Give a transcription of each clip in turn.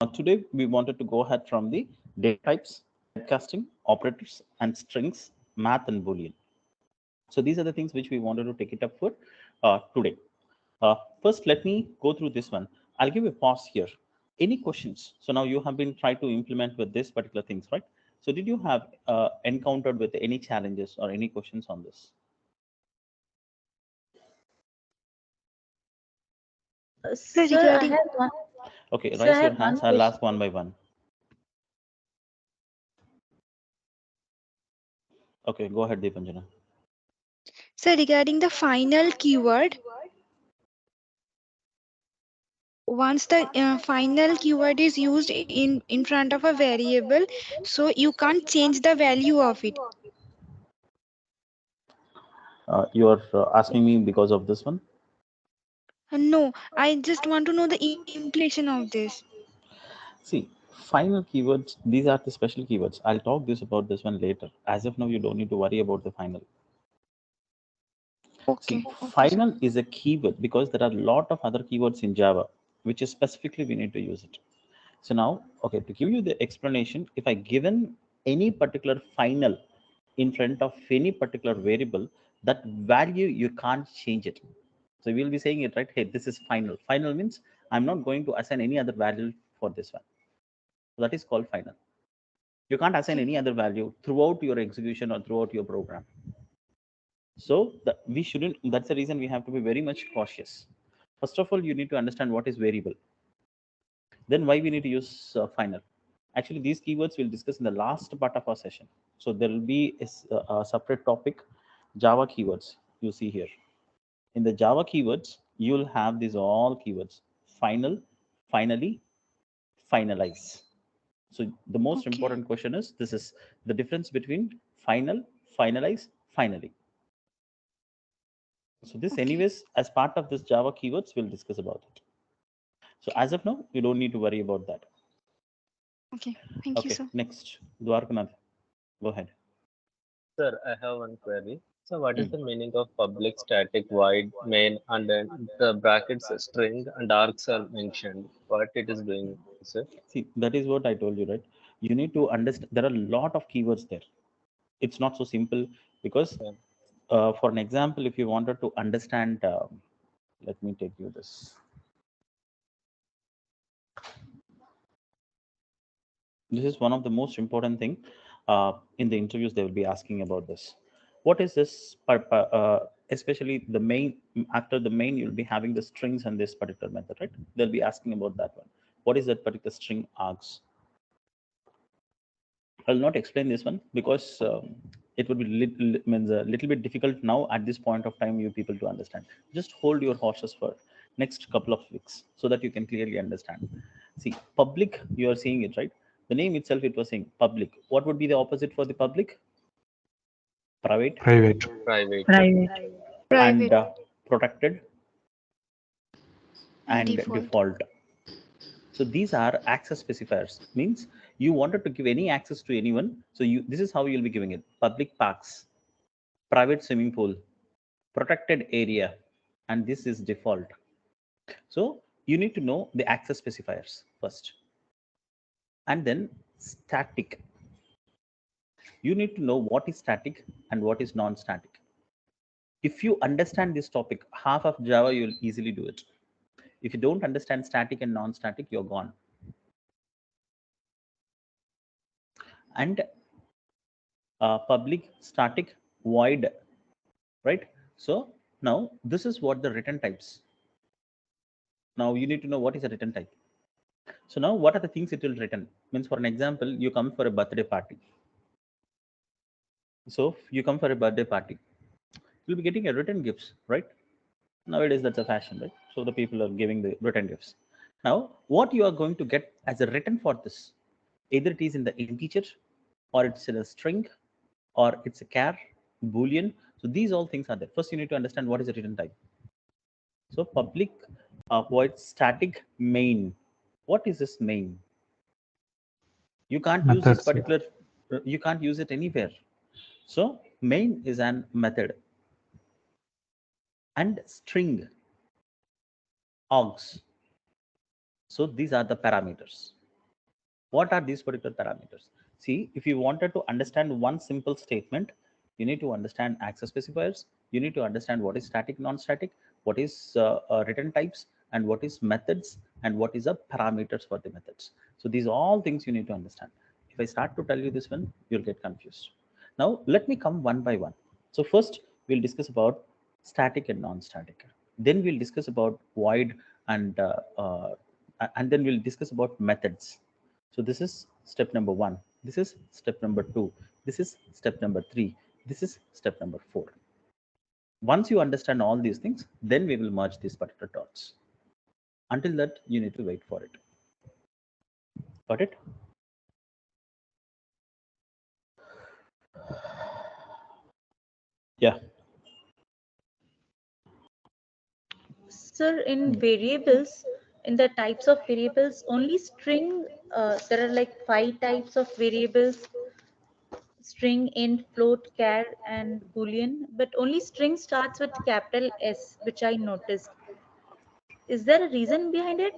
Today we wanted to go ahead from the data types, typecasting, operators, and strings, math, and Boolean. So these are the things which we wanted to take it up for today. First, let me go through this one. I'll give a pause here. Any questions? So now you have been trying to implement with this particular things, right? So did you have encountered with any challenges or any questions on this? Sir, I have one. Okay, Sir, I raise your have one hands. I'll question. ask one by one. Okay, go ahead, Deepanjana. So regarding the final keyword, once the final keyword is used in front of a variable, so you can't change the value of it. You are asking me because of this one? No, I just want to know the implication of this. See, final keywords, these are the special keywords. I'll talk this about this one later. As of now, you don't need to worry about the final. See, Okay, sir. final is a keyword because there are a lot of other keywords in Java, which is specifically we need to use it. So now, okay, to give you the explanation, if I given any particular final in front of any particular variable, that value you can't change it. So we'll be saying it, right? Hey, this is final. Final means I'm not going to assign any other value for this one. So that is called final. You can't assign any other value throughout your execution or throughout your program. So we shouldn't, that's the reason we have to be very much cautious. First of all, you need to understand what is variable. Then why we need to use final. Actually, these keywords we'll discuss in the last part of our session. So there will be a separate topic, Java keywords, you see here. In the Java keywords, you'll have these all keywords, final, finally, finalize. So the most Okay. important question is, this is the difference between final, finalize, finally. So this Okay. anyways, as part of this Java keywords, we'll discuss about it. So as of now, you don't need to worry about that. Okay. Thank you, Okay, sir. next, Dwarkanath, go ahead. Sir, I have one query. So, what is Mm. the meaning of public static void main and then the brackets string and args are mentioned? What it is doing, sir? See, that is what I told you, right? You need to understand, there are a lot of keywords there. It's not so simple because, Yeah. for an example, if you wanted to understand, let me take you this. This is one of the most important thing in the interviews. They will be asking about this. What is this? Especially the main, after the main, you'll be having the strings and this particular method, right? They'll be asking about that one. What is that particular string args? I'll not explain this one because it would be means a little bit difficult now at this point of time you people to understand. Just hold your horses for next couple of weeks so that you can clearly understand. See, public, you are seeing it, right? The name itself, it was saying public. What would be the opposite for the public? Private. Private. Private. Private. And Private. protected and Default. default. So these are access specifiers. Means you wanted to give any access to anyone. So this is how you'll be giving it. Public parks, private swimming pool, protected area, and this is default. So you need to know the access specifiers first. And then static. You need to know what is static and what is non-static. If you understand this topic, half of Java, you'll easily do it. If you don't understand static and non-static, you're gone. And public, static, void, right? So now this is what the return types. Now you need to know what is a return type. So now what are the things it will return? Means for an example, you come for a birthday party. So you come for a birthday party, you'll be getting a written gifts, right? Nowadays that's a fashion, right? So the people are giving the written gifts. Now what you are going to get as a written for this, either it is in the integer or it's in a string or it's a char, boolean. So these all things are there. First you need to understand what is a return type. So public void static main. What is this main? You can't use this Methods. particular, you can't use it anywhere. So main is an method. And string, args. So these are the parameters. What are these particular parameters? See, if you wanted to understand one simple statement, you need to understand access specifiers. You need to understand what is static, non-static, what is return types, and what is methods, and what is the parameters for the methods. So these are all things you need to understand. If I start to tell you this one, you'll get confused. Now, let me come one by one. So first, we'll discuss about static and non-static. Then we'll discuss about void and then we'll discuss about methods. So this is step number 1. This is step number 2. This is step number 3. This is step number 4. Once you understand all these things, then we will merge these particular dots. Until that, you need to wait for it. Got it? Yeah. Sir, in variables, in the types of variables, only string, there are like 5 types of variables: string, int, float, char, and boolean. But only string starts with capital S, which I noticed. Is there a reason behind it?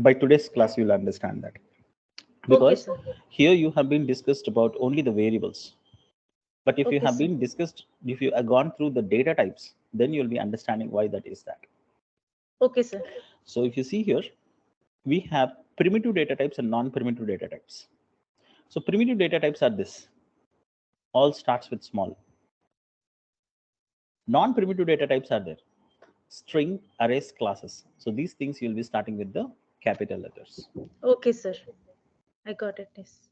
By today's class, you'll understand that. Okay, Because sir. here you have been discussed about only the variables. But if you Okay, have sir. been discussed, if you have gone through the data types, then you'll be understanding why that is that. Okay, sir. So if you see here, we have primitive data types and non-primitive data types. So primitive data types are this. All starts with small. Non-primitive data types are there. String, arrays, classes. So these things you'll be starting with the capital letters. Okay, sir. I got it. Yes.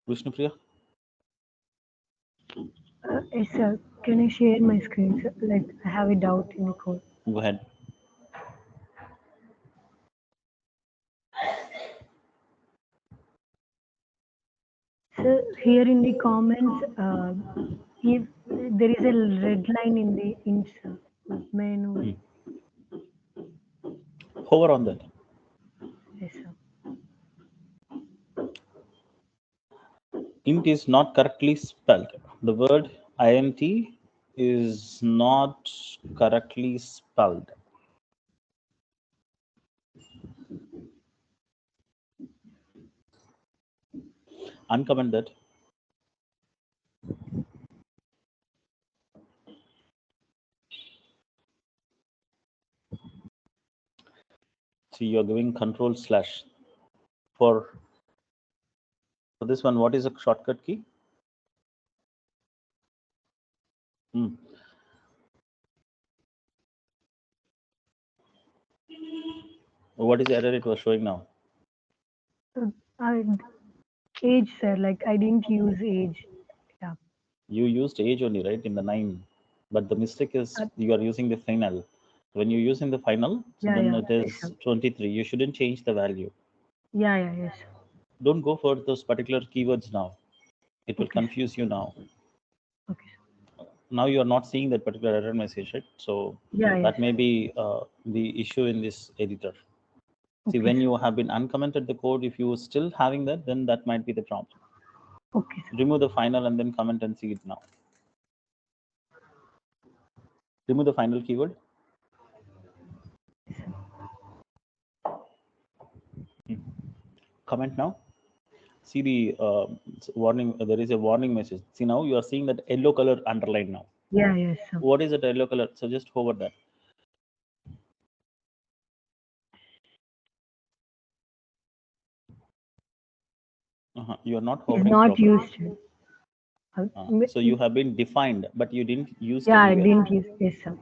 Vishnupriya? Yes, sir. Can I share my screen, sir? Like, I have a doubt in the code. Go ahead. Sir, here in the comments, if there is a red line in the int, sir. May I know? Hover on that. Yes, sir. Int is not correctly spelled. The word int is not correctly spelled. Uncomment that. So you're giving control slash for this one. What is a shortcut key? What is the error it was showing now? I, age, sir. Like, I didn't use age. Yeah. You used age only, right, in the 9, but the mistake is you are using the final. When you use in the final, so Yeah, then yeah. it Yes, is sir. 23. You shouldn't change the value. Yeah, yeah, yes. Sir. Don't go for those particular keywords now. It will Okay, sir. confuse you now. Okay, sir. Now you are not seeing that particular error message, right? So Yeah, that yes. may be the issue in this editor. See, Okay, when sir. you have been uncommented the code, if you still having that, then that might be the problem. Okay, sir. Remove the final and then comment and see it now. Remove the final keyword. Yes, sir. Comment now. See the warning. There is a warning message. See, now you are seeing that yellow color underlined now. Yeah, yes, sir. What is that yellow color? So just hover that. You are not It's hovering not properly. used. So you have been defined, but you didn't use Yeah, I anywhere. didn't use. Yes, sir.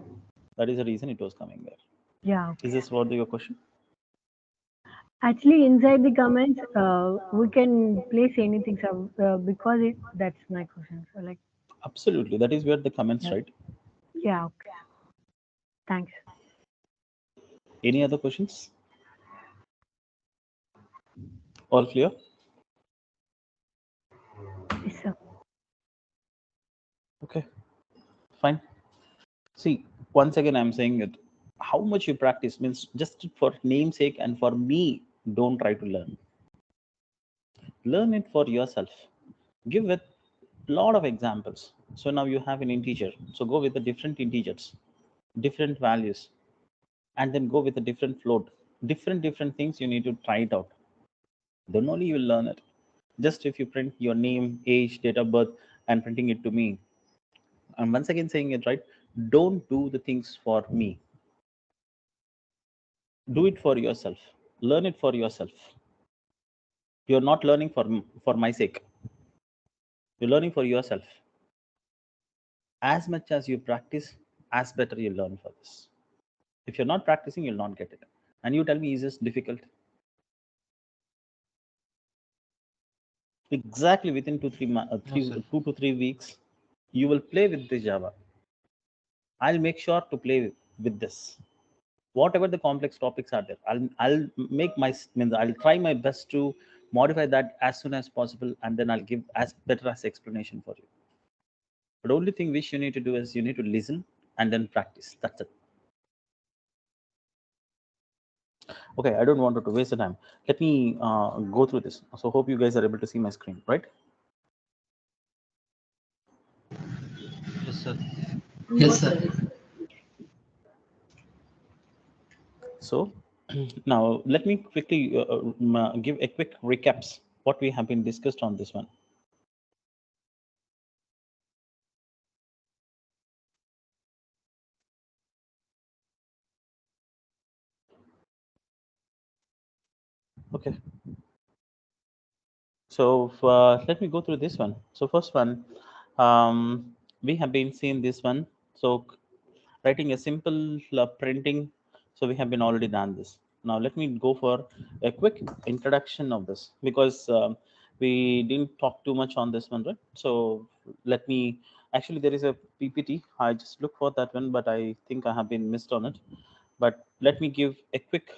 That is the reason it was coming there. Yeah. Okay. Is this what your question? Actually, inside the comments, we can place anything, sir, because that's my question. So, like, Absolutely. That is where the comments, yeah, right? yeah, okay. Thanks. Any other questions? All clear? Yes, sir. Okay, fine. See, once again, I'm saying it. How much you practice means just for namesake and for me, don't try to learn. Learn it for yourself. Give it lot of examples. So now you have an integer. So go with the different integers, different values, and then go with a different float. different things. You need to try it out. Then only you will learn it. Just if you print your name, age, date of birth, and printing it to me, I'm once again saying it, right? Don't do the things for me. Do it for yourself. Learn it for yourself. You're not learning for my sake. You're learning for yourself. As much as you practice, as better you learn for this. If you're not practicing, you'll not get it. And you tell me, is this difficult? Exactly within sir. 2 to 3 weeks, you will play with the Java. I'll make sure to play with this. Whatever the complex topics are there, I'll make means I'll try my best to modify that as soon as possible, and then I'll give as better as explanation for you. But only thing which you need to do is you need to listen and then practice. That's it. Okay, I don't want to waste the time. Let me go through this. So hope you guys are able to see my screen, right? Yes, sir. Yes, sir. So now let me quickly give a quick recaps what we have been discussed on this one. Okay. So let me go through this one. So first one, we have been seeing this one. So writing a simple printing. So we have been already done this. Now let me go for a quick introduction of this, because we didn't talk too much on this one, right? So let me, actually there is a PPT. I just look for that one, but I think I have been missed on it. But let me give a quick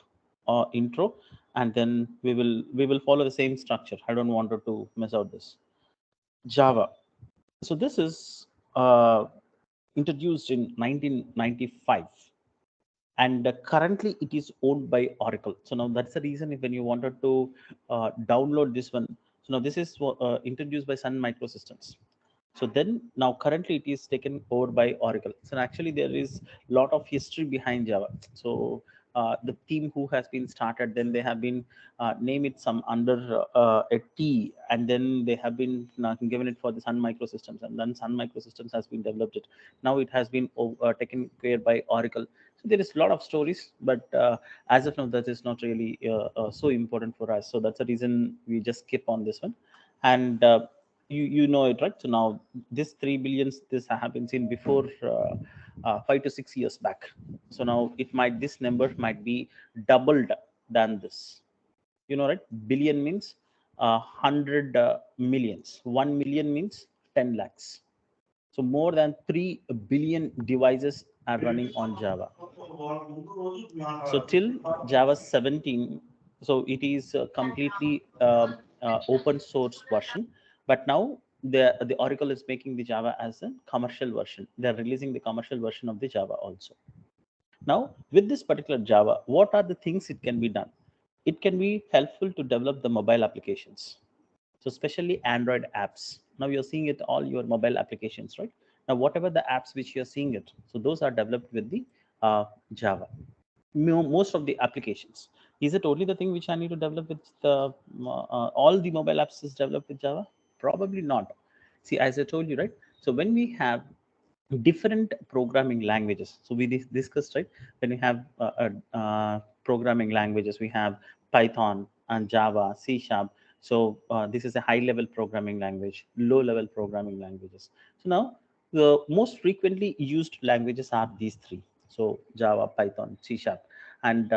intro, and then we will follow the same structure. I don't want to miss out this. Java. So this is introduced in 1995, and currently it is owned by Oracle. So now that's the reason, if when you wanted to download this one, so now this is introduced by Sun Microsystems. So then now currently it is taken over by Oracle. So actually there is a lot of history behind Java. So the team who has been started, then they have been name it some under a T, and then they have been given it for the Sun Microsystems, and then Sun Microsystems has been developed it. Now it has been taken care by Oracle. So there is a lot of stories, but as of now that is not really so important for us. So that's the reason we just skip on this one. And you know it, right? So now this 3 billions, this have been seen before 5 to 6 years back. So now it might, this number might be doubled than this, right? Billion means 100 millions. 1 million means 10 lakhs. So more than 3 billion devices are running on Java. So till Java 17, so it is completely open source version. But now the Oracle is making the Java as a commercial version. They're releasing the commercial version of the Java also. Now with this particular Java, what are the things it can be done? It can be helpful to develop the mobile applications. So especially Android apps. Now you're seeing it all your mobile applications, right? Now whatever the apps which you're seeing it, so those are developed with the Java. Most of the applications. Is it only the thing which I need to develop with all the mobile apps is developed with Java? Probably not. See, as I told you, right? So when we have different programming languages, so we discussed, right? When we have programming languages, we have Python and Java, C Sharp. So this is a high level programming language, low level programming languages. So now the most frequently used languages are these three. So Java, Python, C Sharp. And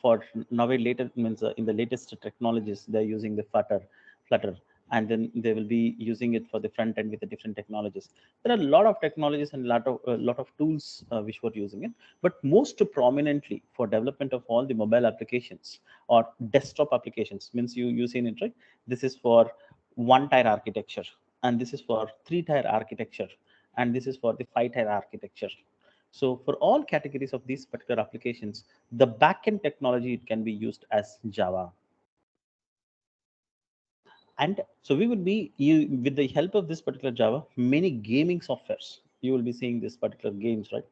for now later means in the latest technologies, they're using the Flutter, and then they will be using it for the front end with the different technologies. There are a lot of technologies and a lot of tools which were using it, but most prominently for development of all the mobile applications or desktop applications, means you seen it, right? This is for one tier architecture, and this is for three tier architecture, and this is for the five tier architecture. So for all categories of these particular applications, the backend technology, it can be used as Java. And so we will be, with the help of this particular Java, many gaming softwares, you will be seeing this particular games, right?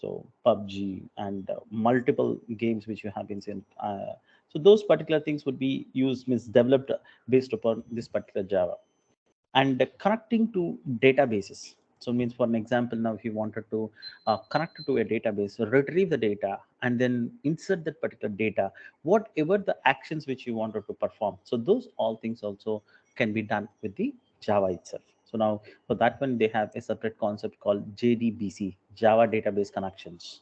So PUBG and multiple games which you have been seen. So those particular things would be used, means developed based upon this particular Java. And connecting to databases. So means, for an example, now if you wanted to connect to a database, retrieve the data, and then insert that particular data, whatever the actions which you wanted to perform. So those all things also can be done with the Java itself. So now for that one, they have a separate concept called JDBC, Java Database Connections.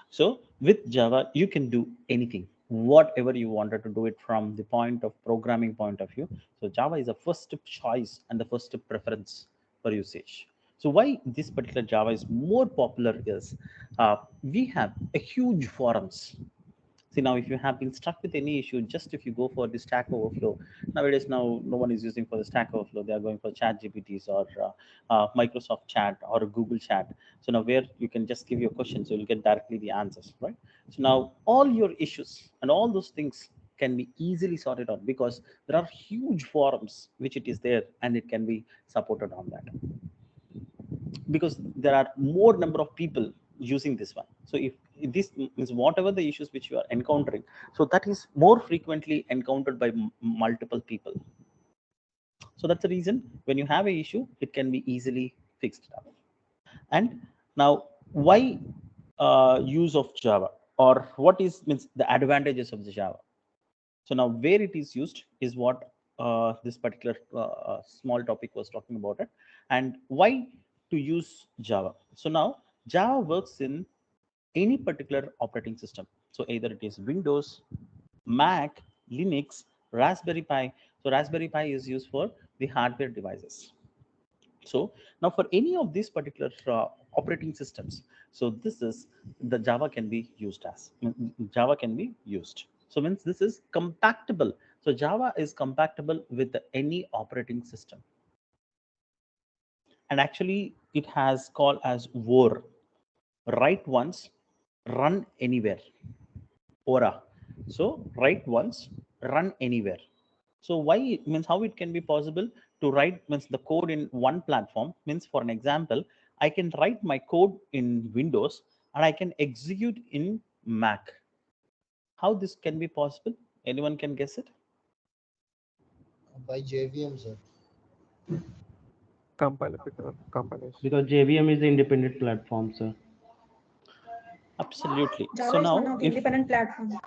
So with Java, you can do anything, whatever you wanted to do it from the point of programming point of view. So Java is the first choice and the first preference for usage. So why this particular Java is more popular is we have a huge forums. See, now if you have been stuck with any issue, just if you go for the Stack Overflow, nowadays now no one is using for the Stack Overflow. They are going for Chat GPTs or Microsoft Chat or Google Chat. So now where you can just give your questions, so you'll get directly the answers, right? So now all your issues and all those things can be easily sorted out because there are huge forums which it is there and it can be supported on that, because there are more number of people using this one. So if this means whatever the issues which you are encountering, so that is more frequently encountered by multiple people. So that's the reason when you have a issue, it can be easily fixed up. And now why use of Java, or what is means the advantages of the Java? So now where it is used is what this particular small topic was talking about it, and why to use Java. So now Java works in any particular operating system. So either it is Windows, Mac, Linux, Raspberry Pi. So Raspberry Pi is used for the hardware devices. So now for any of these particular operating systems, so this is the Java can be used as, Java can be used. So means this is compatible. So Java is compatible with any operating system. And actually it has called as WAR, write once, run anywhere. Ora. So write once, run anywhere. So why it means how it can be possible to write means the code in one platform, means for an example, I can write my code in Windows and I can execute in Mac. How this can be possible? Anyone can guess it? By JVM, sir. Compilation. Because JVM is the independent platform, sir. Absolutely. Java So is one now of the if independent platform.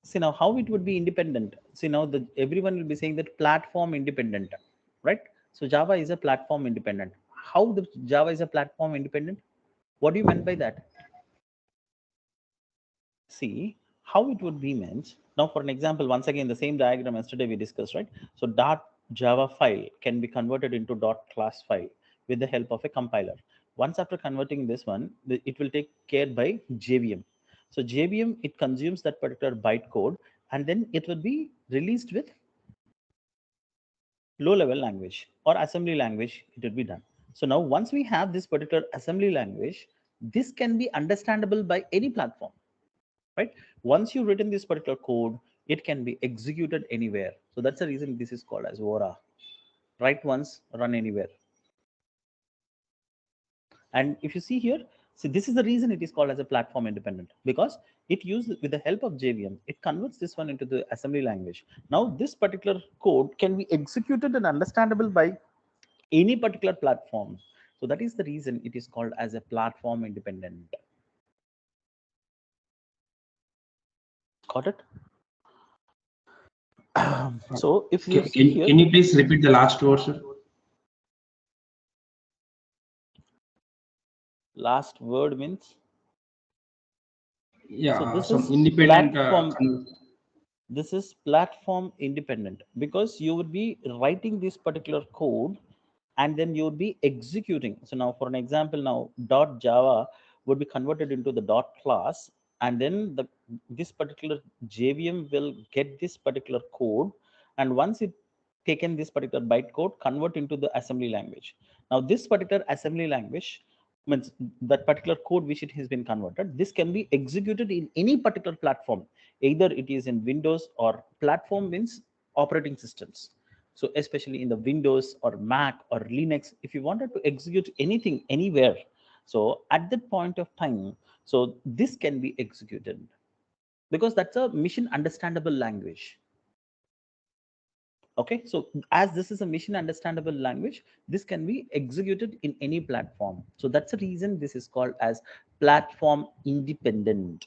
see now how it would be independent. See now the everyone will be saying that platform independent, right? So Java is a platform independent. How the Java is a platform independent? What do you mean by that? See how it would be meant. Now for an example, once again the same diagram yesterday we discussed, right? So dot Java file can be converted into dot class file with the help of a compiler. Once after converting this one, it will take care by JVM. So JVM, it consumes that particular bytecode and then it will be released with low level language or assembly language. It will be done. So now once we have this particular assembly language, this can be understandable by any platform, right? Once you've written this particular code, it can be executed anywhere. So that's the reason this is called as Vora. Write once, run anywhere. And if you see here, see this is the reason it is called as a platform independent, because it used with the help of JVM, it converts this one into the assembly language. Now this particular code can be executed and understandable by any particular platform. So that is the reason it is called as a platform independent. Got it? So if you see here, Can you please repeat the last word, sir? last word means, Yeah, so this some is independent. this is platform independent, because you would be writing this particular code and then you would be executing. So now for an example, now dot Java would be converted into the dot class, and then this particular JVM will get this particular code, and once it taken this particular bytecode, convert into the assembly language. Now this particular assembly language means that particular code which it has been converted, this can be executed in any particular platform, either it is in Windows, or platform means operating systems. So especially in the Windows or Mac or Linux, if you wanted to execute anything anywhere, So at that point of time, so this can be executed because that's a mission understandable language. Okay, so as this is a mission understandable language, this can be executed in any platform. So that's the reason this is called as platform independent.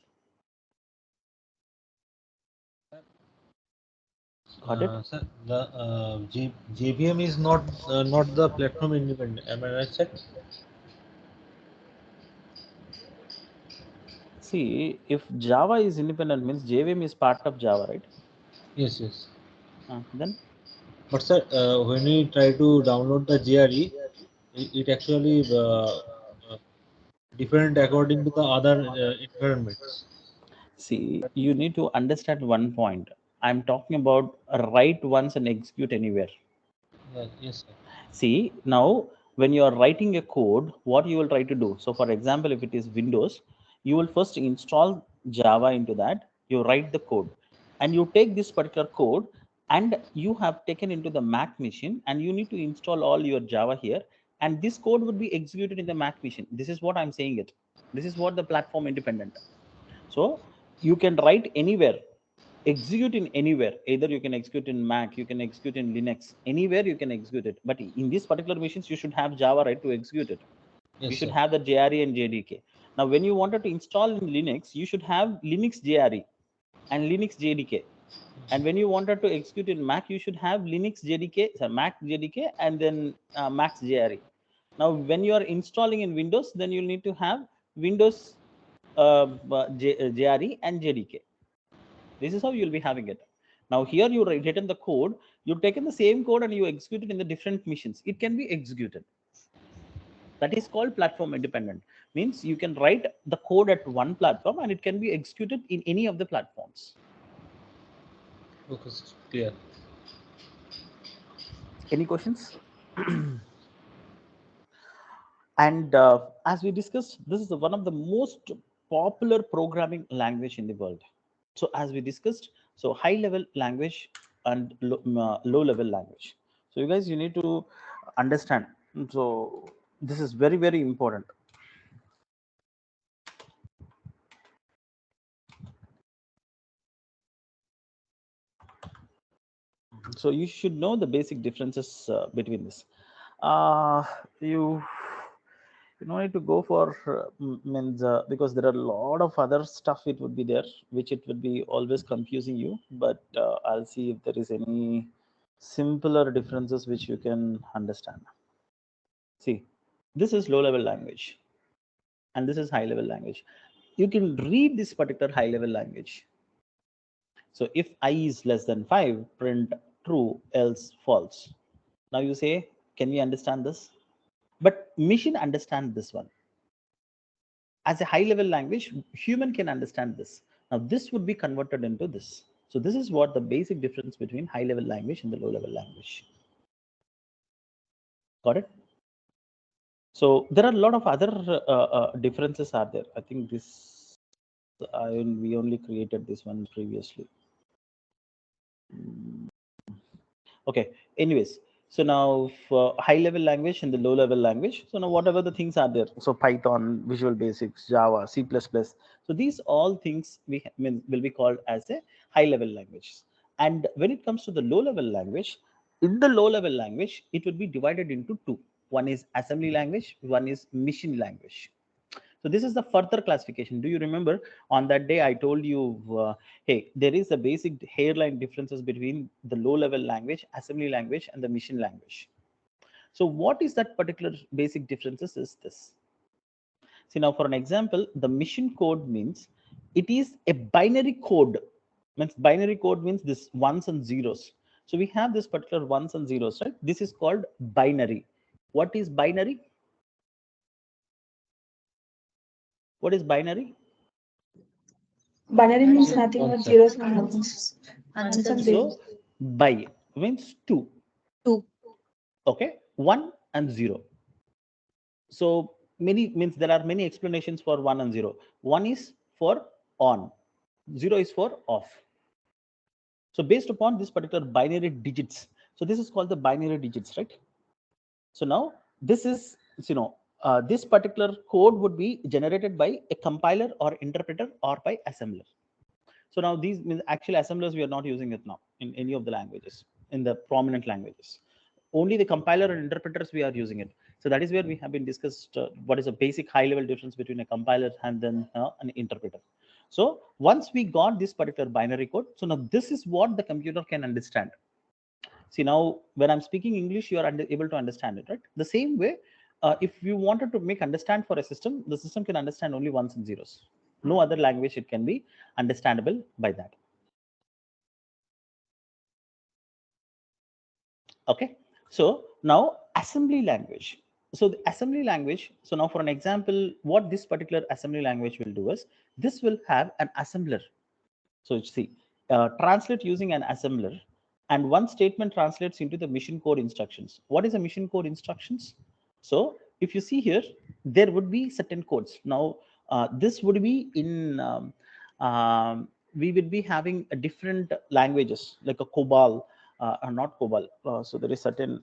Got it? Sir, the JVM is not the platform independent. Am I right, sir? See, if Java is independent means JVM is part of Java, right? Yes, yes. Then But sir, when we try to download the GRE, it actually different according to the other environments. see, you need to understand one point. I'm talking about write once and execute anywhere. Yeah, yes, sir. See, now when you are writing a code, what you will try to do. So, for example, if it is Windows, you will first install Java into that. You write the code, and you take this particular code, and you have taken into the Mac machine, and you need to install all your Java here, and this code would be executed in the Mac machine. This is what I'm saying it. This is what the platform independent. So you can write anywhere, execute in anywhere. Either you can execute in Mac, you can execute in Linux, anywhere you can execute it. But in these particular machines, you should have Java, right, to execute it. You Yes, should sir. have the JRE and JDK. Now, when you wanted to install in Linux, you should have Linux JRE and Linux JDK. And when you wanted to execute in Mac, you should have Linux JDK, sorry, Mac JDK, and then Mac's JRE. Now, when you are installing in Windows, then you'll need to have Windows JRE and JDK. This is how you'll be having it. Now here you written the code, you've taken the same code and you execute it in the different missions. It can be executed. That is called platform independent. Means you can write the code at one platform and it can be executed in any of the platforms. Okay, sir. Clear. Any questions? And as we discussed, this is one of the most popular programming language in the world. So as we discussed, so high level language and low level language. So you guys, you need to understand. So this is very, very important. So you should know the basic differences between this. Uh, you you don't need to go for means because there are a lot of other stuff it would be there which it would be always confusing you, but I'll see if there is any simpler differences which you can understand. See, this is low level language and this is high level language. You can read this particular high level language. So if I is less than 5, print true, else false. Now you say, can we understand this? But machine understand this one. As a high level language, human can understand this. Now this would be converted into this. So this is what the basic difference between high level language and the low level language. Got it? So there are a lot of other differences are there. I think this, we only created this one previously. Okay, anyways, so now for high level language and the low level language, so now whatever the things are there, so Python, Visual Basics, Java, C++, so these all things will be called as a high level languages. And when it comes to the low level language, in the low level language it would be divided into two. One is assembly language, one is machine language. So this is the further classification. Do you remember on that day I told you, hey, there is a basic hairline differences between the low level language, assembly language, and the machine language. So what is that particular basic differences is this. See now for an example, the machine code means it is a binary code. Means binary code means this ones and zeros. So we have this particular ones and zeros, right? This is called binary. What is binary? What is binary? Binary means Sir, nothing one but sec. zeros and ones. Ones Ones and and zeros. So by means two. Two. Okay, 1 and 0. So many means there are many explanations for 1 and 0. 1 is for on, 0 is for off. So based upon this particular binary digits, so this is called the binary digits, right? So now this is, you know, this particular code would be generated by a compiler or interpreter or by assembler. So now these means actually assemblers, we are not using it now in any of the languages, in the prominent languages. Only the compiler and interpreters we are using it. So that is where we have been discussed what is a basic high level difference between a compiler and then an interpreter. So once we got this particular binary code, so now this is what the computer can understand. See, now when I'm speaking English, you are able to understand it, right? The same way, if you wanted to make understand for a system, the system can understand only ones and zeros. No other language it can be understandable by that. Okay, so now assembly language. So the assembly language, so now for an example, what this particular assembly language will do is, this will have an assembler. So see, translate using an assembler, and one statement translates into the machine code instructions. What is a machine code instructions? So if you see here, there would be certain codes. Now this would be in we would be having a different languages like a COBOL, not COBOL. So there is certain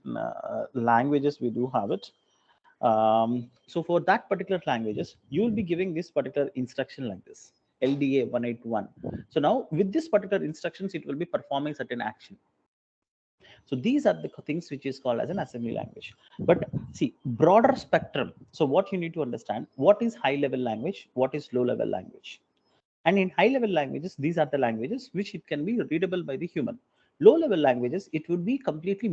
languages we do have it. So for that particular languages, you will be giving this particular instruction like this, LDA 181. So now with this particular instructions, it will be performing certain action. So these are the things which is called as an assembly language. But see, broader spectrum. So what you need to understand, what is high level language, what is low level language. And in high level languages, these are the languages which it can be readable by the human. Low level languages, it would be completely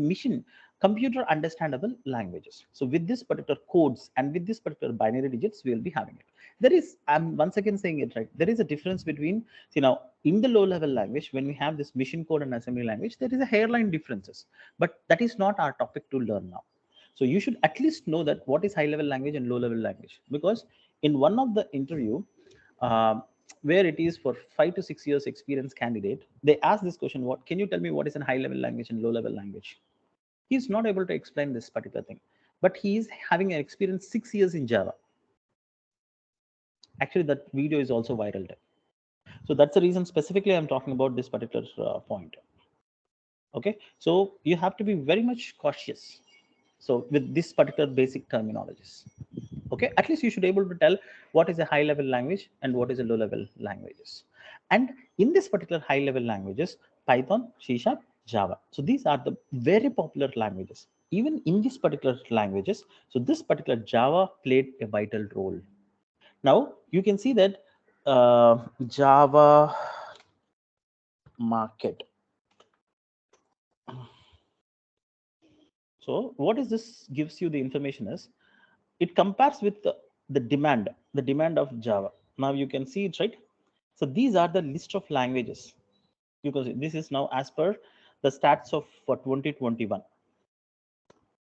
computer understandable languages. So with this particular codes and with this particular binary digits, we will be having it. There is, I'm once again saying it right, there is a difference between, you know, in the low level language, when we have this mission code and assembly language, there is a hairline differences, but that is not our topic to learn now. So you should at least know that what is high level language and low level language, because in one of the interview, where it is for 5 to 6 years experience candidate, they ask this question, what can you tell me what is a high level language and low level language? He's not able to explain this particular thing, but he is having an experience 6 years in Java. Actually, that video is also viral. So that's the reason specifically I'm talking about this particular point. Okay, so you have to be very much cautious. So with this particular basic terminologies, okay, at least you should be able to tell what is a high level language and what is a low level languages. And in this particular high level languages, Python, C#, Java. So these are the very popular languages. Even in these particular languages, so this particular Java played a vital role. Now you can see that Java market. So what is this gives you the information is, it compares with the demand of Java. Now you can see it, right? So these are the list of languages, because this is now as per the stats of for 2021.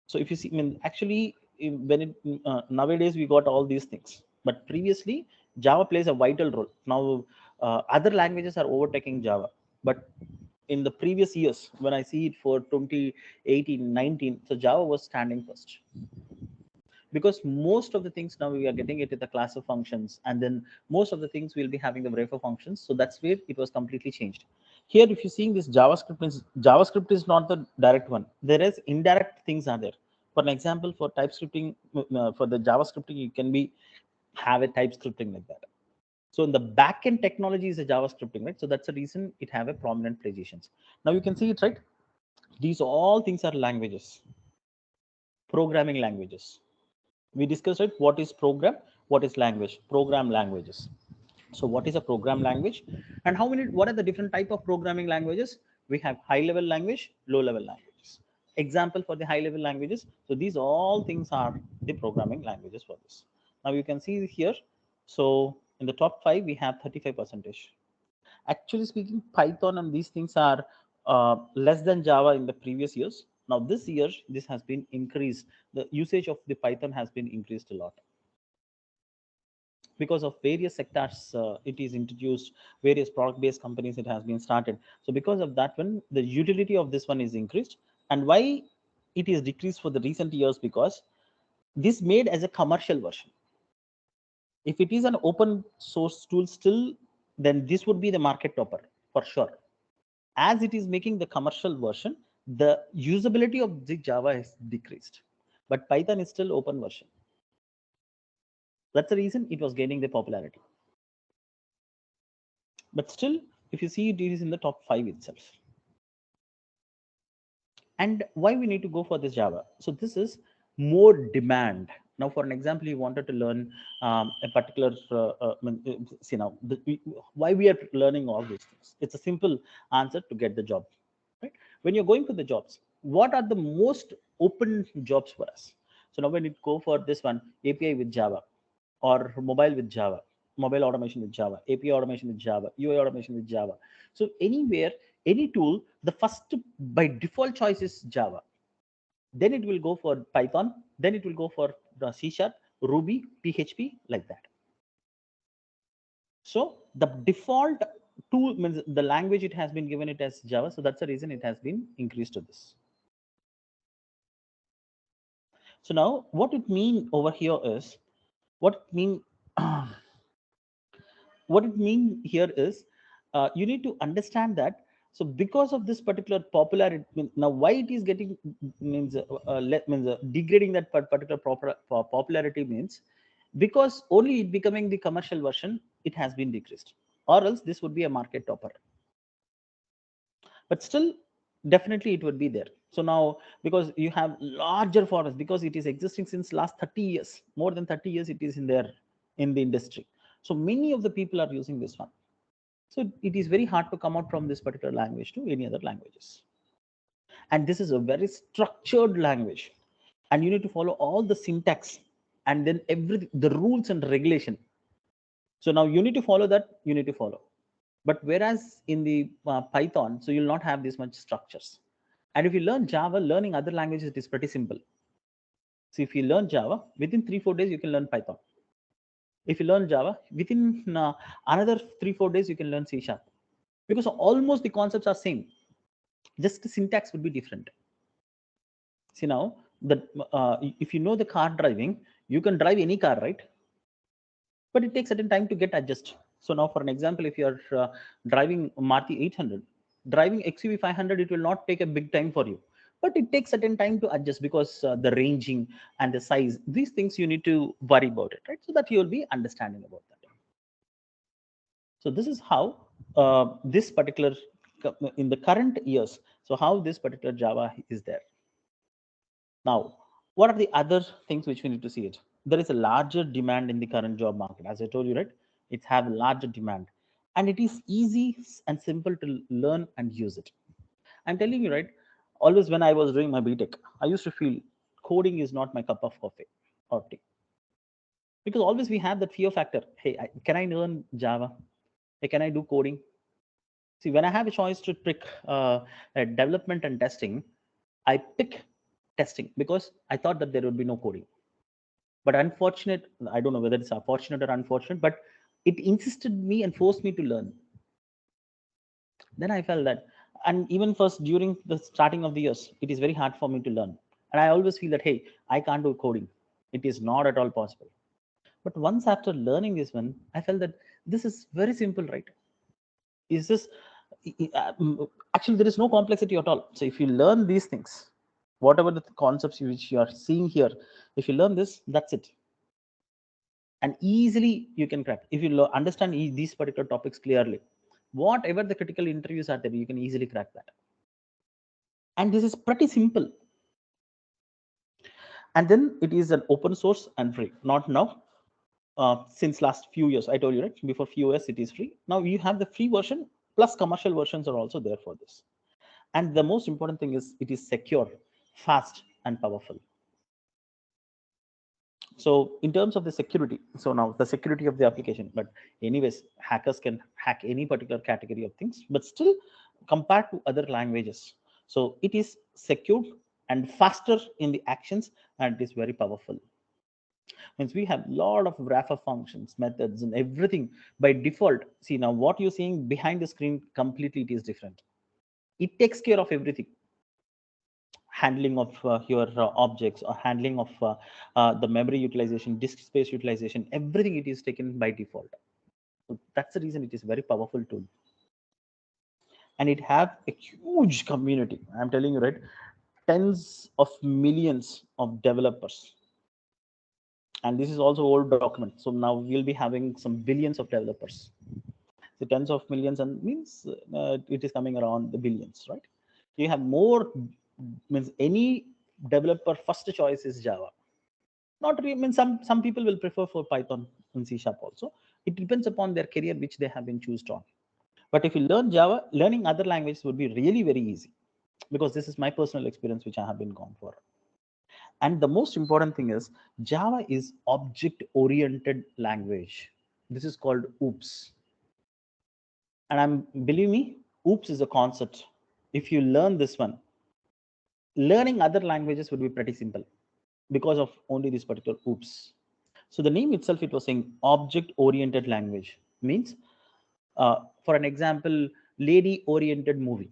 So if you see, I mean, actually, when it nowadays we got all these things, but previously Java plays a vital role. Now other languages are overtaking Java, but in the previous years, when I see it for 2018, 19, so Java was standing first, because most of the things now we are getting it in the class of functions, and then most of the things we'll be having the refer functions. So that's where it was completely changed. Here, if you're seeing this JavaScript is not the direct one. There is indirect things are there. For an example, for typescripting, for the JavaScripting, you can be have a typescripting like that. So in the backend technology is a JavaScripting, right? So that's the reason it have a prominent positions. Now you can see it, right? These all things are languages, programming languages. We discussed, right, what is program, what is language, program languages. So what is a program language, and what are the different type of programming languages? We have high level language, low level languages. Example for the high level languages, so these all things are the programming languages for this. Now you can see here, so in the top 5 we have 35%. Actually speaking, Python and these things are less than Java in the previous years. Now this year, this has been increased. The usage of the Python has been increased a lot because of various sectors. It is introduced, various product-based companies it has been started. So because of that one, the utility of this one is increased. And why it is decreased for the recent years? Because this made as a commercial version. If it is an open source tool still, then this would be the market topper for sure. As it is making the commercial version, the usability of the Java is decreased, but Python is still open version. That's the reason it was gaining the popularity. But still, if you see, it is in the top 5 itself. And why we need to go for this Java? So this is more demand. Now, for an example, you wanted to learn a particular, see now, why we are learning all these things. It's a simple answer to get the job, right? When you're going for the jobs, what are the most open jobs for us? So now when you go for this one, API with Java, or mobile with Java, mobile automation with Java, API automation with Java, UI automation with Java. So anywhere, any tool, the first by default choice is Java. Then it will go for Python. Then it will go for the C Sharp, Ruby, PHP, like that. So the default tool means the language it has been given it as Java. So that's the reason it has been increased to this. So now what it mean over here is, what it mean what it mean here is, you need to understand that. So because of this particular popularity, now why it is getting means degrading that particular popularity means, because only it becoming the commercial version, it has been decreased, or else this would be a market topper. But still, definitely it would be there. So now, because you have larger formats, because it is existing since last 30 years, more than 30 years it is in there in the industry. So many of the people are using this one. So it is very hard to come out from this particular language to any other languages. And this is a very structured language. And you need to follow all the syntax and then the rules and regulation. So now you need to follow that, you need to follow. But whereas in the Python, so you'll not have this much structures. And if you learn Java, learning other languages, it is pretty simple. So if you learn Java, within 3-4 days, you can learn Python. If you learn Java, within another 3-4 days, you can learn C Sharp. Because almost the concepts are same. Just the syntax would be different. See now, if you know the car driving, you can drive any car, right? But it takes certain time to get adjust. So now, for an example, if you are driving Maruti 800, driving XUV 500, it will not take a big time for you. But it takes certain time to adjust, because the ranging and the size, these things you need to worry about it, right? So that you will be understanding about that. So this is how this particular, in the current years, so how this particular Java is there. Now, what are the other things which we need to see it? There is a larger demand in the current job market. As I told you, right? It have larger demand, and it is easy and simple to learn and use it. I'm telling you, right? Always when I was doing my BTech, I used to feel coding is not my cup of coffee or tea. Because always we have that fear factor. Hey, can I learn Java? Hey, can I do coding? See, when I have a choice to pick development and testing, I pick testing because I thought that there would be no coding. But unfortunate, I don't know whether it's fortunate or unfortunate, but it insisted me and forced me to learn. Then I felt that, and even first during the starting of the years, it is very hard for me to learn. And I always feel that, hey, I can't do coding. It is not at all possible. But once after learning this one, I felt that this is very simple, right? Is this actually there is no complexity at all. So if you learn these things, whatever the concepts which you are seeing here, if you learn this, that's it. And easily you can crack. If you understand these particular topics clearly, whatever the critical interviews are there, you can easily crack that. And this is pretty simple. And then it is an open source and free. Not now. Since last few years, I told you, right? Before few years, it is free. Now you have the free version plus commercial versions are also there for this. And the most important thing is it is secure, fast, and powerful. So in terms of the security, so now the security of the application, but anyways, hackers can hack any particular category of things, but still compared to other languages. So it is secure and faster in the actions, and it is very powerful. Means we have a lot of wrapper functions, methods, and everything by default. See now what you're seeing behind the screen, completely it is different. It takes care of everything. Handling of your objects, or handling of the memory utilization, disk space utilization, everything it is taken by default. So that's the reason it is very powerful tool. And it have a huge community. I'm telling you, right? Tens of millions of developers. And this is also old document. So now we'll be having some billions of developers. So tens of millions and means it is coming around the billions, right? You have more, means any developer first choice is Java. Not really, means some people will prefer for Python and C Sharp also. It depends upon their career which they have been chosen on. But if you learn Java, learning other languages would be really very easy, because this is my personal experience which I have been gone for. And the most important thing is Java is object oriented language. This is called OOPS. And believe me, OOPS is a concept. If you learn this one, learning other languages would be pretty simple because of only this particular OOPS. So the name itself, it was saying object oriented language, means for an example, lady oriented movie.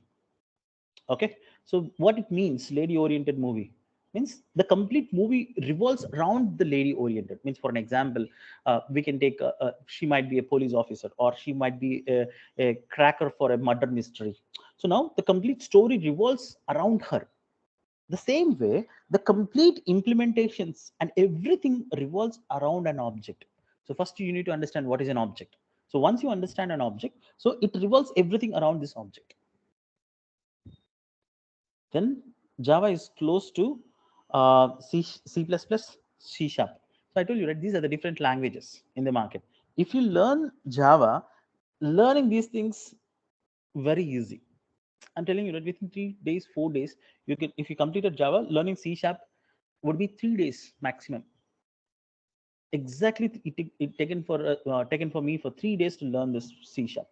Okay, so what it means, lady oriented movie, means the complete movie revolves around the lady oriented. Means for an example, we can take she might be a police officer, or she might be a cracker for a murder mystery. So now the complete story revolves around her. The same way, the complete implementations and everything revolves around an object. So first you need to understand what is an object. So once you understand an object, so it revolves everything around this object. Then Java is close to C, C++, C Sharp. So I told you, right, these are the different languages in the market. If you learn Java, learning these things very easy. I'm telling you that within 3 days, 4 days, you can, if you completed Java, learning C Sharp would be 3 days maximum. Exactly, it taken for me for 3 days to learn this C Sharp,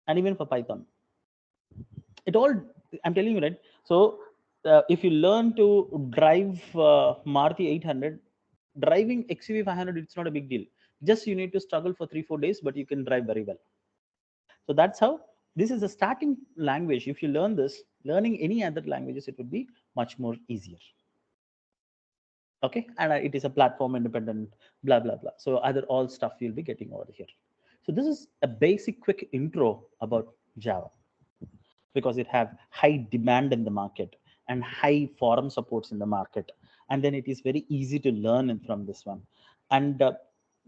and even for Python. It all, I'm telling you, right? So if you learn to drive Maruti 800, driving XUV 500, it's not a big deal. Just you need to struggle for 3-4 days, but you can drive very well. So that's how, this is a starting language. If you learn this, learning any other languages, it would be much more easier. Okay, and it is a platform independent, blah blah blah. So other all stuff you'll be getting over here. So this is a basic quick intro about Java, because it have high demand in the market and high forum supports in the market, and then it is very easy to learn from this one. And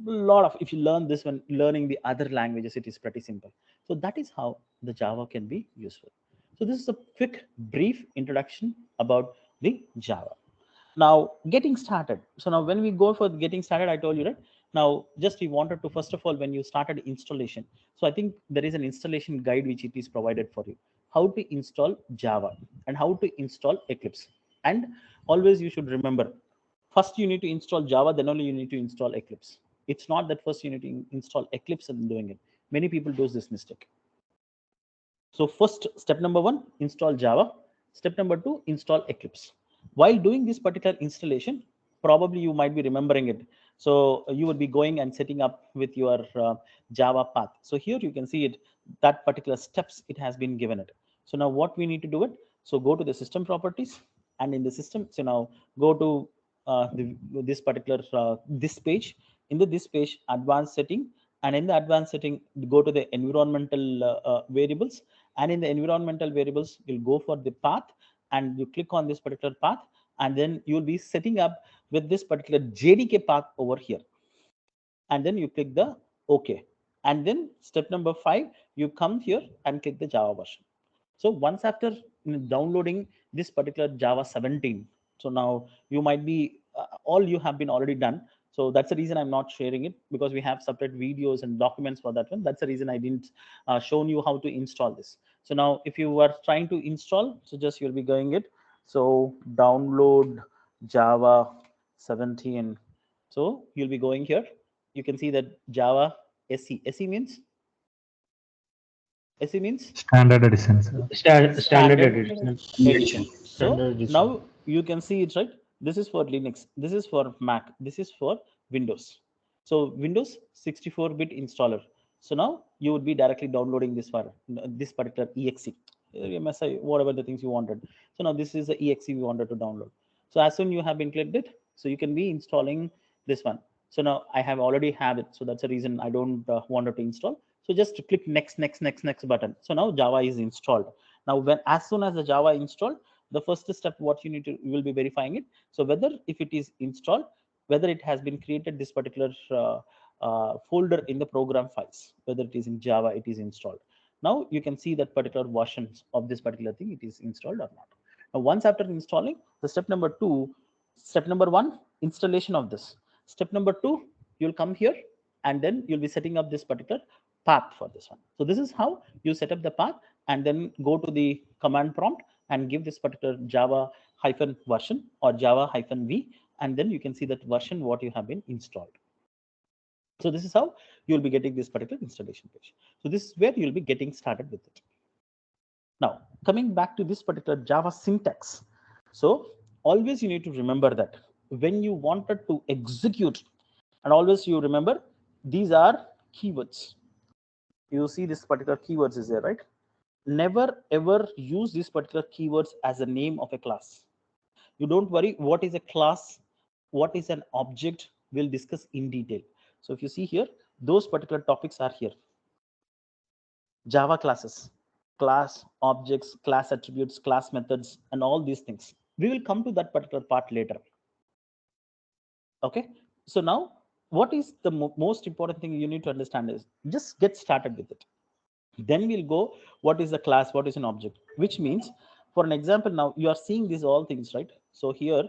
lot of, if you learn this one, learning the other languages, it is pretty simple. So that is how the Java can be useful. So this is a quick brief introduction about the Java. Now getting started. So now when we go for getting started, I told you, right, now just we wanted to, first of all, when you started installation, so I think there is an installation guide which it is provided for you, how to install Java and how to install Eclipse. And always you should remember, first you need to install Java, then only you need to install Eclipse. It's not that first you need to install Eclipse and doing it. Many people do this mistake. So first, step number 1, install Java. Step number 2, install Eclipse. While doing this particular installation, probably you might be remembering it. So you would be going and setting up with your Java path. So here you can see it, that particular steps it has been given it. So now what we need to do it. So go to the system properties, and in the system, so now go to this particular this page. In this page, advanced setting, and in the advanced setting, go to the environmental variables, and in the environmental variables, you'll go for the path, and you click on this particular path, and then you'll be setting up with this particular JDK path over here, and then you click the OK. And then step number 5, you come here and click the Java version. So once after downloading this particular Java 17, so now you might be all you have been already done. So that's the reason I'm not sharing it, because we have separate videos and documents for that one. That's the reason I didn't show you how to install this. So now if you are trying to install, so just you'll be going it. So download Java 17. So you'll be going here. You can see that Java SE. SE means? SE means? Standard edition, sir. Standard edition. Edition. So Standard edition. now you can see it, right? This is for Linux, this is for Mac, this is for Windows. So Windows 64-bit installer. So now you would be directly downloading this file, this particular exe, MSI, whatever the things you wanted. So now this is the exe we wanted to download. So as soon you have been clicked it, so you can be installing this one. So now I have already have it, so that's the reason I don't want to install. So just click next button. So now Java is installed. Now when, as soon as the Java installed, the first step what you need to, you will be verifying it. So whether if it is installed, whether it has been created this particular folder in the program files, whether it is in Java, it is installed. Now you can see that particular versions of this particular thing, it is installed or not. Now once after installing, the step number 2, step number 1, installation of this. Step number 2, you'll come here and then you'll be setting up this particular path for this one. So this is how you set up the path, and then go to the command prompt and give this particular Java hyphen version or Java hyphen V, and then you can see that version what you have been installed. So this is how you'll be getting this particular installation page. So this is where you'll be getting started with it. Now coming back to this particular Java syntax. So always you need to remember that when you wanted to execute, and always you remember these are keywords. You see this particular keywords is there, right? Never ever use these particular keywords as a name of a class. You don't worry what is a class, what is an object, we'll discuss in detail. So if you see here, those particular topics are here. Java classes, class objects, class attributes, class methods, and all these things. We will come to that particular part later. Okay, so now what is the most important thing you need to understand is just get started with it. Then we'll go what is a class, what is an object, which means, for an example, now you are seeing these all things, right? So here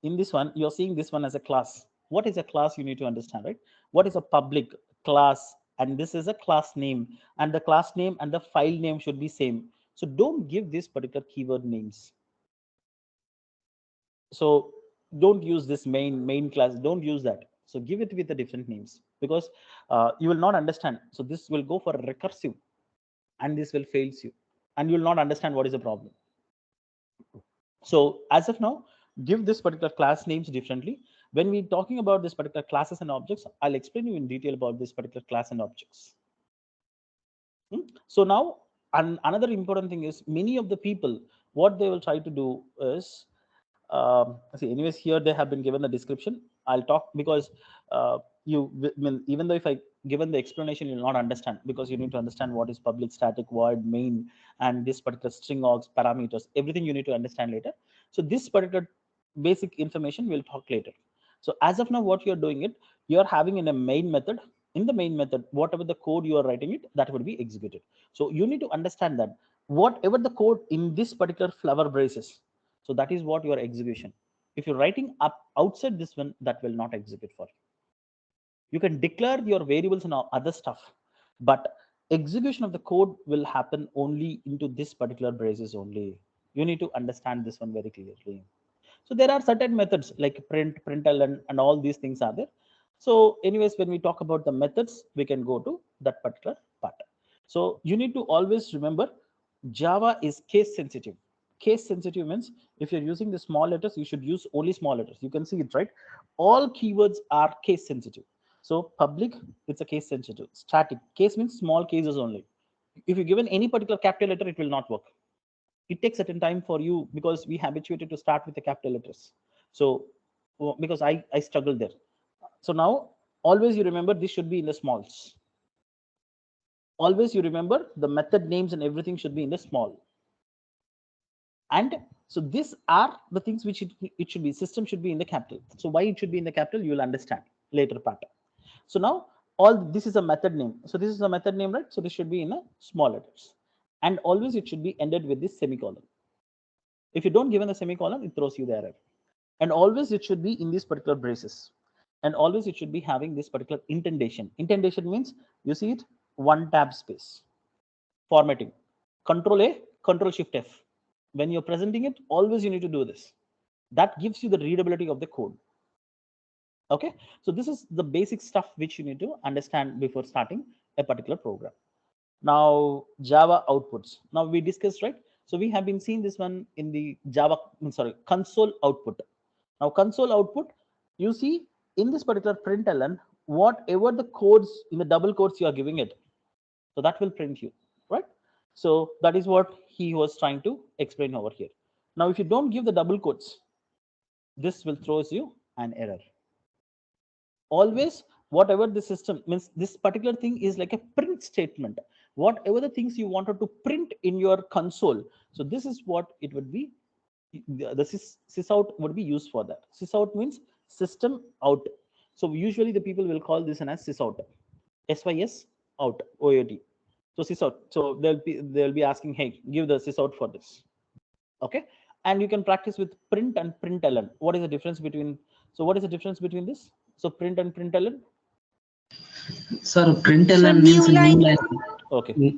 in this one, you're seeing this one as a class. What is a class? You need to understand, right? What is a public class? And this is a class name, and the class name and the file name should be same. So don't give this particular keyword names. So don't use this main class, don't use that. So give it with the different names, because you will not understand. So this will go for recursive, and this will fails you, and you will not understand what is the problem. So as of now, give this particular class names differently. When we're talking about this particular classes and objects, I'll explain you in detail about this particular class and objects. So now, another important thing is, many of the people, what they will try to do is, see, anyways, here they have been given the description. I'll talk, because even though if I given the explanation, you'll not understand, because you need to understand what is public, static, void, main, and this particular string args, parameters, everything you need to understand later. So this particular basic information we'll talk later. So as of now, what you're doing it, you're having in a main method. In the main method, whatever the code you are writing it, that will be executed. So you need to understand that whatever the code in this particular flower braces, so that is what your execution. If you're writing up outside this one, that will not execute for you. You can declare your variables and other stuff, but execution of the code will happen only into this particular braces only. You need to understand this one very clearly. So there are certain methods like print, println, and all these things are there. So anyways, when we talk about the methods, we can go to that particular part. So you need to always remember, Java is case sensitive. Case sensitive means if you're using the small letters, you should use only small letters. You can see it, right? All keywords are case sensitive. So public, it's a case sensitive. Static, case means small cases only. If you given any particular capital letter, it will not work. It takes certain time for you, because we habituated to start with the capital letters. So because I struggled there. So now always you remember this should be in the smalls. Always you remember the method names and everything should be in the small. And so these are the things which it should be. System should be in the capital. So why it should be in the capital, you will understand later part. So now all this is a method name. So this is a method name, right? So this should be in a small letters. And always it should be ended with this semicolon. If you don't given the semicolon, it throws you the error. And always it should be in these particular braces. And always it should be having this particular indentation. Indentation means, you see it, one tab space. Formatting. Control A, Control Shift F. When you're presenting it, always you need to do this. That gives you the readability of the code. Okay, so this is the basic stuff which you need to understand before starting a particular program. Now Java outputs. Now we discussed, right? So we have been seeing this one in the console output. Now console output, you see in this particular println, whatever the codes in the double quotes you are giving it, so that will print you, right? So that is what he was trying to explain over here. Now if you don't give the double quotes, this will throws you an error. Always whatever the system means, this particular thing is like a print statement. Whatever the things you wanted to print in your console, so this is what it would be. The sysout would be used for that. Sysout means system out. So usually the people will call this as sysout, SYS out, OOT. So sysout. So they'll be asking, hey, give the sysout for this. Okay, and you can practice with print and println. What is the difference between? So what is the difference between this? So print and println. Sir, println So means new new line. line. Okay.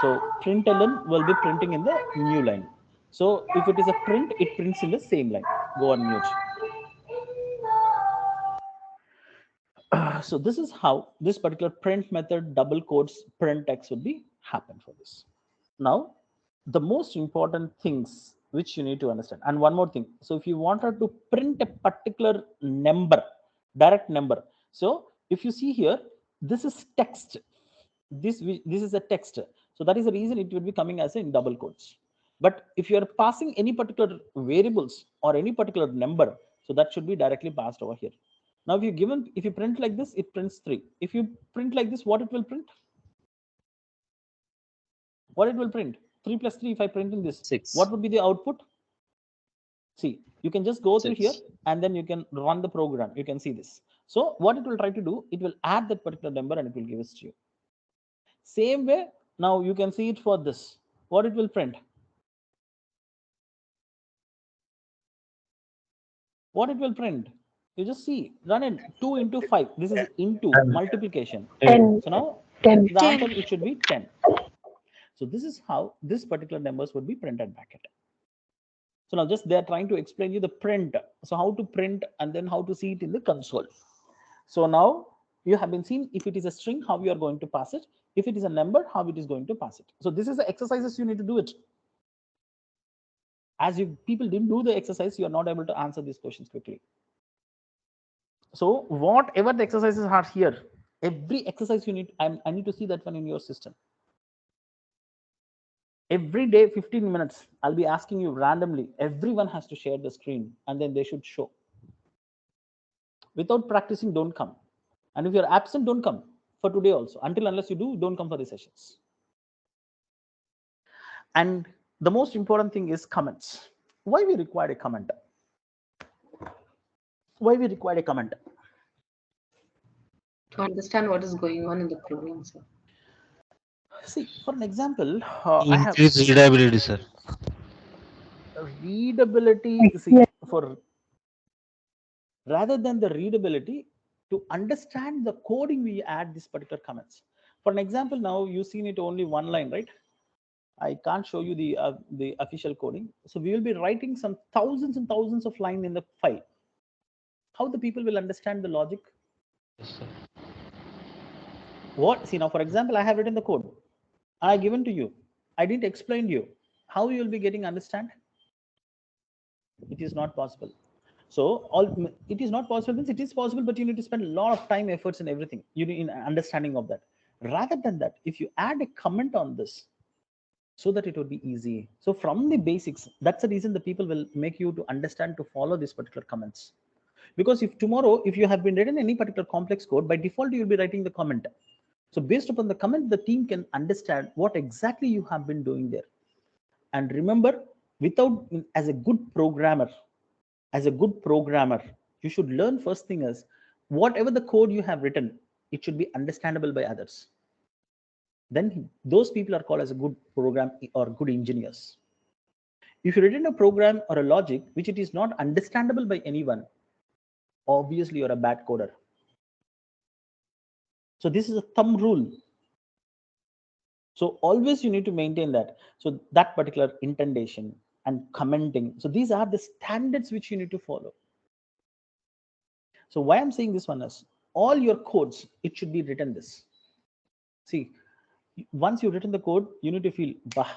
So println will be printing in the new line. So if it is a print, it prints in the same line. Go on mute. So this is how this particular print method, double quotes, print text would be happen for this. Now, the most important things which you need to understand, and one more thing. So if you wanted to print a particular number, direct number. So if you see here, this is text. This is a text. So that is the reason it will be coming as in double quotes. But if you are passing any particular variables or any particular number, so that should be directly passed over here. Now, if you print like this, it prints 3. If you print like this, what it will print? What it will print? 3 plus 3. If I print in this, 6. what would be the output? See, you can just go through 6. here and then you can run the program. You can see this. So what it will try to do, it will add that particular number and it will give it to you. Same way, now you can see it for this. What it will print? What it will print? You just see, run it 2 into 5. This is into multiplication. 10. So now 10. the answer 10. it should be 10. So this is how this particular numbers would be printed back at. So now just they're trying to explain you the print. So how to print and then how to see it in the console. So now you have been seen if it is a string, how you are going to pass it. If it is a number, how it is going to pass it. So this is the exercises you need to do it. As you people didn't do the exercise, you are not able to answer these questions quickly. So whatever the exercises are here, every exercise you need, I need to see that one in your system. Every day, 15 minutes, I'll be asking you randomly. Everyone has to share the screen and then they should show. Without practicing, don't come. And if you're absent, don't come for today also. Unless you do, don't come for the sessions. And the most important thing is comments. Why we require a comment? Why we require a comment? To understand what is going on in the program, sir. See, for an example, I have Increase readability, sir. readability. See, for rather than the readability, to understand the coding, we add this particular comments. For an example, now you've seen it only one line, right? I can't show you the official coding. So we will be writing some thousands and thousands of lines in the file. How the people will understand the logic? Yes, sir. What? See, now, for example, I have written the code. I given to you. I didn't explain to you. How you will be getting understand? It is not possible. So it is not possible means it is possible, but you need to spend a lot of time, efforts, and everything. You need in understanding of that. Rather than that, if you add a comment on this, so that it would be easy. So from the basics, that's the reason the people will make you to understand to follow these particular comments. Because if tomorrow, if you have been written any particular complex code, by default, you will be writing the comment. So based upon the comment, the team can understand what exactly you have been doing there. And remember, as a good programmer, you should learn first thing is whatever the code you have written, it should be understandable by others. Then those people are called as a good program or good engineers. If you written a program or a logic which it is not understandable by anyone, obviously you're a bad coder. So this is a thumb rule. So always you need to maintain that. So that particular indentation and commenting. So these are the standards which you need to follow. So why I'm saying this one is all your codes, it should be written this. See, once you've written the code, you need to feel, bah,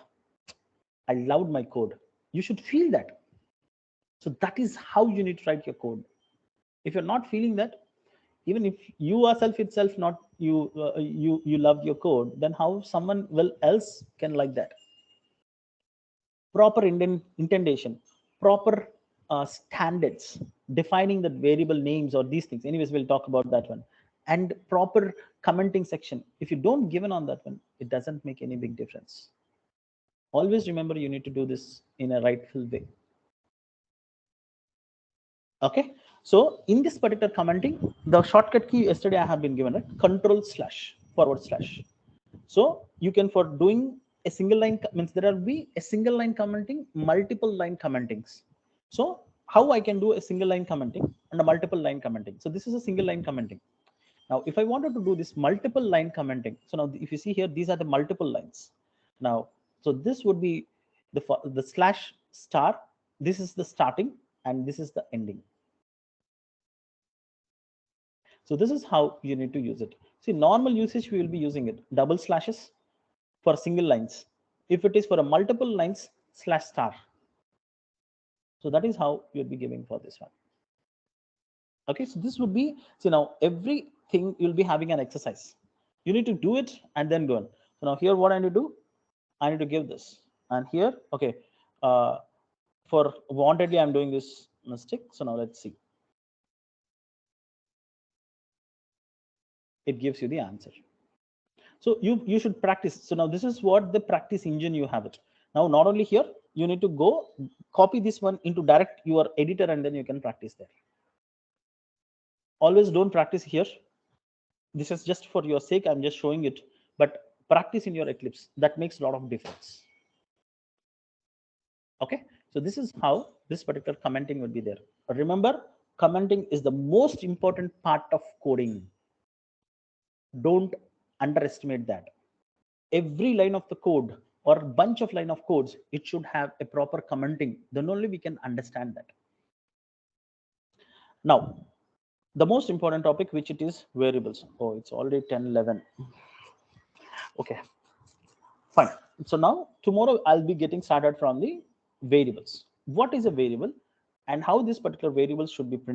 I loved my code. You should feel that. So that is how you need to write your code. If you're not feeling that, even if you yourself itself not you loved your code, then how someone else can like that? Proper indentation, proper standards, defining the variable names or these things. Anyways, we'll talk about that one. And proper commenting section. If you don't given on that one, it doesn't make any big difference. Always remember you need to do this in a rightful way. Okay. So in this particular commenting, the shortcut key yesterday I have been given, right? Control//. So you can, for doing a single line, means there will be a single line commenting, multiple line commentings. So how I can do a single line commenting and a multiple line commenting? So this is a single line commenting. Now, if I wanted to do this multiple line commenting, so now if you see here, these are the multiple lines. Now, so this would be the slash star. This is the starting and this is the ending. So this is how you need to use it. See, normal usage, we will be using it double slashes for single lines. If it is for a multiple lines, slash star. So that is how you'll be giving for this one. Okay, so this would be, so now everything you'll be having an exercise. You need to do it and then go on. So now here, what I need to do, I need to give this. And here, okay, for wantedly, I'm doing this mistake. So now let's see. It gives you the answer. So you should practice. So now this is what the practice engine you have it. Now, not only here, you need to go copy this one into direct your editor and then you can practice there. Always don't practice here. This is just for your sake. I'm just showing it, but practice in your Eclipse. That makes a lot of difference. Okay, so this is how this particular commenting would be there. Remember, commenting is the most important part of coding. Don't underestimate that. Every line of the code or bunch of line of codes, it should have a proper commenting. Then only we can understand that. Now, the most important topic, which it is variables. Oh, it's already 10:11. Okay, fine. So now tomorrow I'll be getting started from the variables. What is a variable and how this particular variable should be printed?